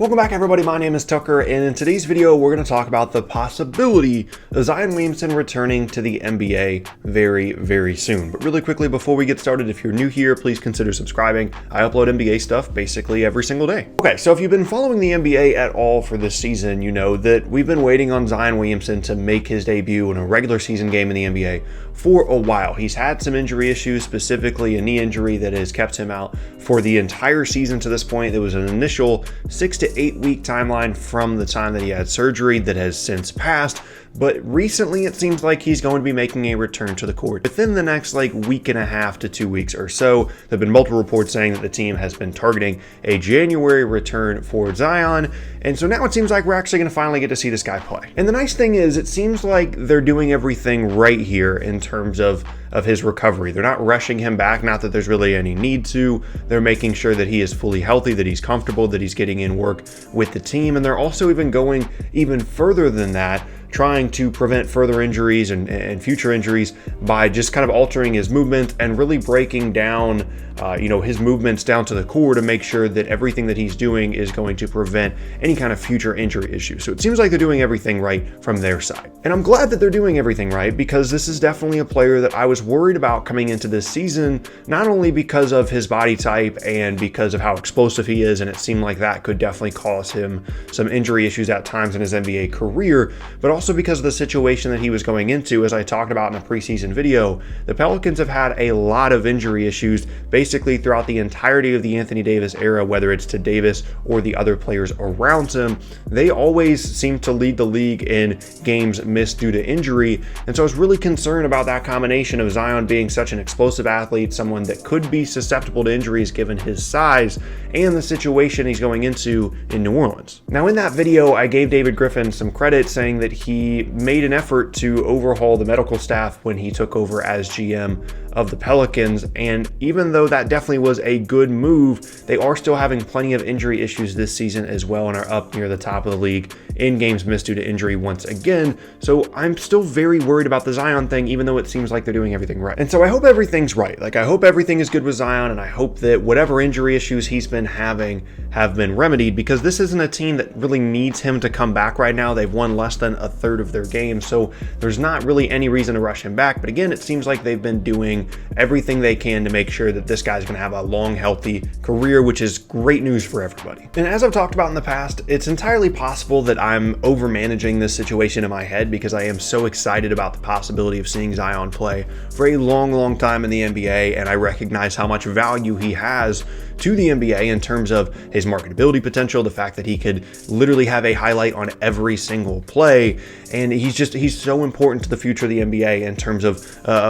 Welcome back, everybody. My name is Tucker, and in today's video, we're going to talk about the possibility of Zion Williamson returning to the NBA very, very soon. But really quickly, before we get started, if you're new here, please consider subscribing. I upload NBA stuff basically every single day. Okay, so if you've been following the NBA at all for this season, you know that we've been waiting on Zion Williamson to make his debut in a regular season game in the NBA for a while. He's had some injury issues, specifically a knee injury that has kept him out for the entire season to this point. There was an initial 6 to 8 week timeline from the time that he had surgery that has since passed, but recently it seems like he's going to be making a return to the court within the next week and a half to 2 weeks or so. There have been multiple reports saying that the team has been targeting a January return for Zion, and so now it seems like we're actually going to finally get to see this guy play. And the nice thing is, it seems like they're doing everything right here in terms of his recovery. They're not rushing him back, not that there's really any need to. They're making sure that he is fully healthy, that he's comfortable, that he's getting in work with the team, and they're also even going even further than that, trying to prevent further injuries and future injuries by just kind of altering his movement and really breaking down his movements down to the core to make sure that everything that he's doing is going to prevent any kind of future injury issues. So it seems like they're doing everything right from their side. And I'm glad that they're doing everything right, because this is definitely a player that I was worried about coming into this season, not only because of his body type and because of how explosive he is, and it seemed like that could definitely cause him some injury issues at times in his NBA career, but also because of the situation that he was going into. As I talked about in a preseason video, the Pelicans have had a lot of injury issues basically throughout the entirety of the Anthony Davis era, whether it's to Davis or the other players around him. They always seem to lead the league in games missed due to injury, and so I was really concerned about that combination of Zion being such an explosive athlete, someone that could be susceptible to injuries given his size, and the situation he's going into in New Orleans. Now, in that video, I gave David Griffin some credit, saying that he made an effort to overhaul the medical staff when he took over as GM of the Pelicans, and even though that definitely was a good move, they are still having plenty of injury issues this season as well, and are up near the top of the league in games missed due to injury once again. So I'm still very worried about the Zion thing, even though it seems like they're doing everything right. And so I hope everything's right. I hope everything is good with Zion, and I hope that whatever injury issues he's been having have been remedied, because this isn't a team that really needs him to come back right now. They've won less than a third of their games, so there's not really any reason to rush him back. But again, it seems like they've been doing everything they can to make sure that this guy's going to have a long, healthy career, which is great news for everybody. And as I've talked about in the past, it's entirely possible that I'm over-managing this situation in my head, because I am so excited about the possibility of seeing Zion play for a long, long time in the NBA, and I recognize how much value he has to the NBA in terms of his marketability potential, the fact that he could literally have a highlight on every single play, and he's so important to the future of the NBA in terms of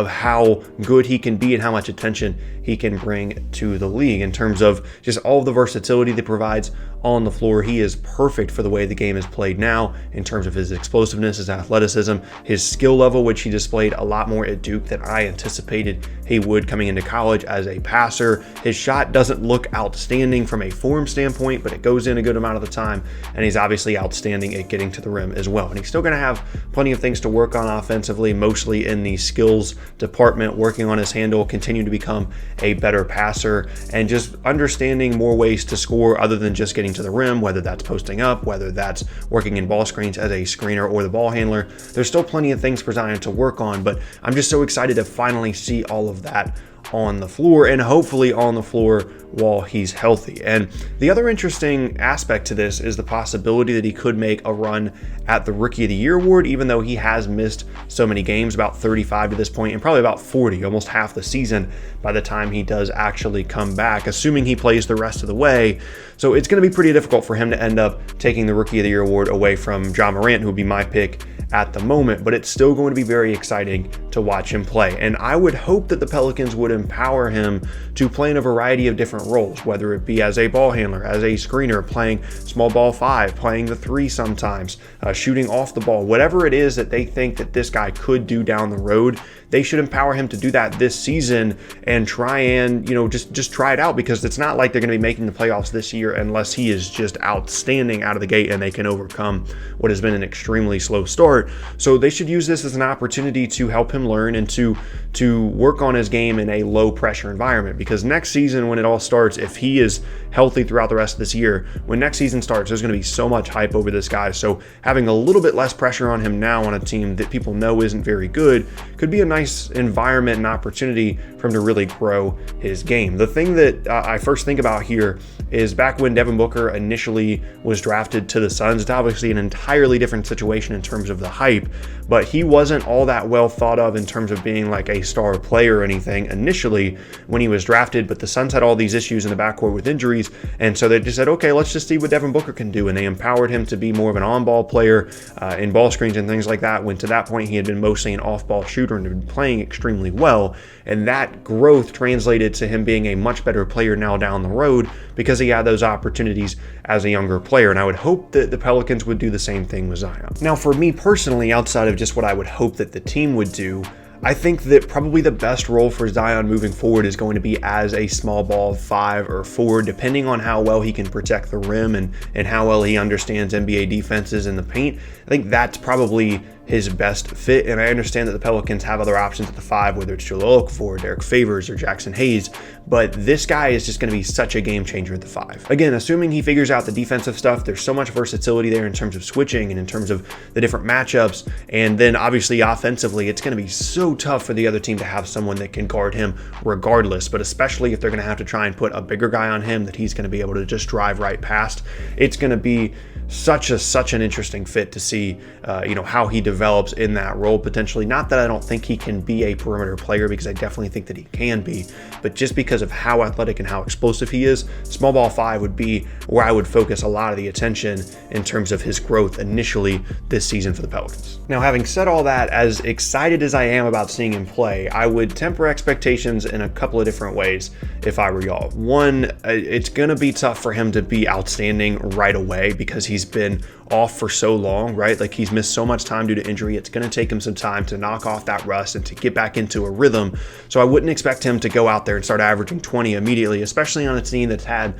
how good he can be and how much attention he can bring to the league in terms of just all of the versatility that provides on the floor. He is perfect for the way the game is played now in terms of his explosiveness, his athleticism, his skill level, which he displayed a lot more at Duke than I anticipated he would coming into college as a passer. His shot doesn't look outstanding from a form standpoint, but it goes in a good amount of the time, and he's obviously outstanding at getting to the rim as well. And he's still going to have plenty of things to work on offensively, mostly in the skills department, working on his handle, continue to become a better passer, and just understanding more ways to score other than just getting to the rim, whether that's posting up, whether that's working in ball screens as a screener or the ball handler. There's still plenty of things for Zion to work on, but I'm just so excited to finally see all of that on the floor, and hopefully on the floor while he's healthy. And the other interesting aspect to this is the possibility that he could make a run at the Rookie of the Year award, even though he has missed so many games, about 35 to this point, and probably about 40, almost half the season by the time he does actually come back, assuming he plays the rest of the way. So it's going to be pretty difficult for him to end up taking the Rookie of the Year award away from Jah Morant, who would be my pick at the moment, but it's still going to be very exciting to watch him play. And I would hope that the Pelicans would empower him to play in a variety of different roles, whether it be as a ball handler, as a screener, playing small ball 5, playing the 3 sometimes, shooting off the ball, whatever it is that they think that this guy could do down the road. they should empower him to do that this season and try and, just try it out, because it's not like they're going to be making the playoffs this year unless he is just outstanding out of the gate and they can overcome what has been an extremely slow start. So they should use this as an opportunity to help him learn and to work on his game in a low pressure environment, because next season, when it all starts, if he is healthy throughout the rest of this year, when next season starts, there's going to be so much hype over this guy. So having a little bit less pressure on him now on a team that people know isn't very good could be a nice environment and opportunity for him to really grow his game. The thing that I first think about here is back when Devin Booker initially was drafted to the Suns. It's obviously an entirely different situation in terms of the hype, but he wasn't all that well thought of in terms of being like a star player or anything initially when he was drafted. But the Suns had all these issues in the backcourt with injuries, and so they just said, okay, let's just see what Devin Booker can do, and they empowered him to be more of an on-ball player in ball screens and things like that, when to that point he had been mostly an off-ball shooter and had been playing extremely well. And that growth translated to him being a much better player now down the road because he had those opportunities as a younger player. And I would hope that the Pelicans would do the same thing with Zion. Now, for me personally, outside of just what I would hope that the team would do, I think that probably the best role for Zion moving forward is going to be as a small ball 5 or 4, depending on how well he can protect the rim and how well he understands NBA defenses in the paint. I think that's probably his best fit, and I understand that the Pelicans have other options at the 5, whether it's Jahlil Okafor, Derek Favors, or Jackson Hayes, but this guy is just going to be such a game changer at the 5. Again, assuming he figures out the defensive stuff, there's so much versatility there in terms of switching and in terms of the different matchups, and then obviously offensively, it's going to be so tough for the other team to have someone that can guard him regardless, but especially if they're going to have to try and put a bigger guy on him that he's going to be able to just drive right past. It's going to be such an interesting fit to see how he develops in that role potentially. Not that I don't think he can be a perimeter player, because I definitely think that he can be, but just because of how athletic and how explosive he is, small ball 5 would be where I would focus a lot of the attention in terms of his growth initially this season for the Pelicans. Now, having said all that, as excited as I am about seeing him play, I would temper expectations in a couple of different ways if I were y'all. One, it's going to be tough for him to be outstanding right away because he's been off for so long, right? Like, he's missed so much time due to injury. It's going to take him some time to knock off that rust and to get back into a rhythm. So I wouldn't expect him to go out there and start averaging 20 immediately, especially on a team that's had,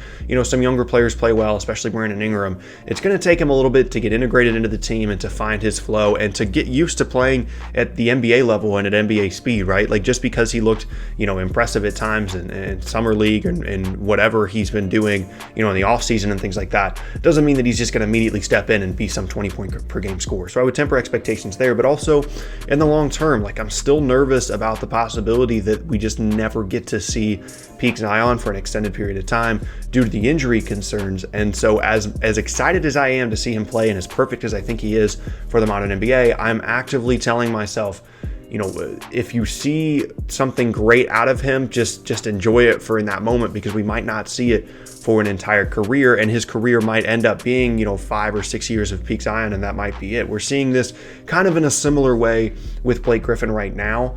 some younger players play well, especially Brandon Ingram. It's going to take him a little bit to get integrated into the team and to find his flow and to get used to playing at the NBA level and at NBA speed, right? Like, just because he looked, impressive at times in summer league and whatever he's been doing, in the offseason and things like that, doesn't mean that he's just going to immediately step in and be some 20-point per game scorer. So I would temper expectations there, but also in the long term, like, I'm still nervous about the possibility that we just never get to see peak Zion for an extended period of time due to the injury concerns. And so as excited as I am to see him play and as perfect as I think he is for the modern NBA, I'm actively telling myself, if you see something great out of him, just enjoy it for in that moment, because we might not see it for an entire career, and his career might end up being, 5 or 6 years of peak Zion, and that might be it. We're seeing this kind of in a similar way with Blake Griffin right now,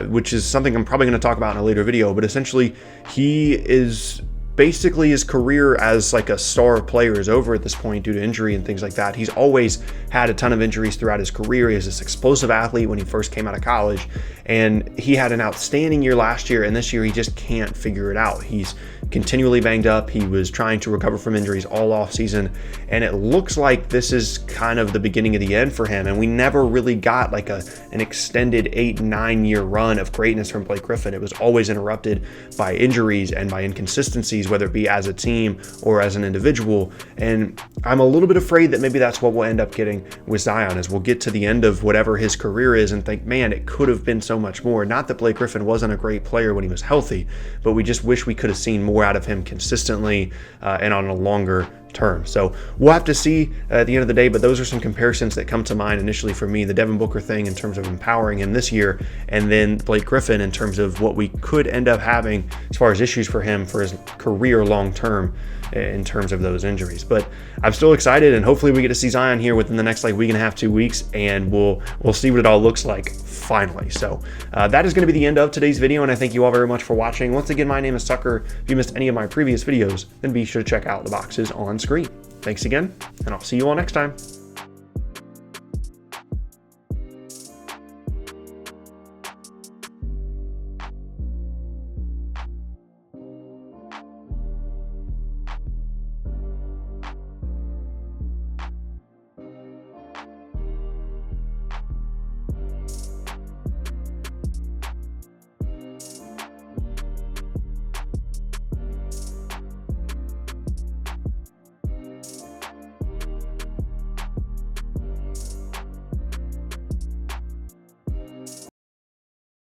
which is something I'm probably going to talk about in a later video, but essentially he is basically his career as like a star player is over at this point due to injury and things like that. He's always had a ton of injuries throughout his career. He was this explosive athlete when he first came out of college, and he had an outstanding year last year, and this year he just can't figure it out. He's continually banged up. He was trying to recover from injuries all off season, and it looks like this is kind of the beginning of the end for him. And we never really got like an extended 8-9 year run of greatness from Blake Griffin. It was always interrupted by injuries and by inconsistencies, whether it be as a team or as an individual. And I'm a little bit afraid that maybe that's what we'll end up getting with Zion, is we'll get to the end of whatever his career is and think, man, it could have been so much more. Not that Blake Griffin wasn't a great player when he was healthy, but we just wish we could have seen more out of him consistently and on a longer term. So we'll have to see at the end of the day, but those are some comparisons that come to mind initially for me. The Devin Booker thing in terms of empowering him this year, and then Blake Griffin in terms of what we could end up having as far as issues for him for his career long term in terms of those injuries. But I'm still excited, and hopefully we get to see Zion here within the next week and a half, 2 weeks, and we'll see what it all looks like finally. So that is going to be the end of today's video, and I thank you all very much for watching. Once again, my name is Tucker. If you missed any of my previous videos, then be sure to check out the boxes on screen. Thanks again, and I'll see you all next time.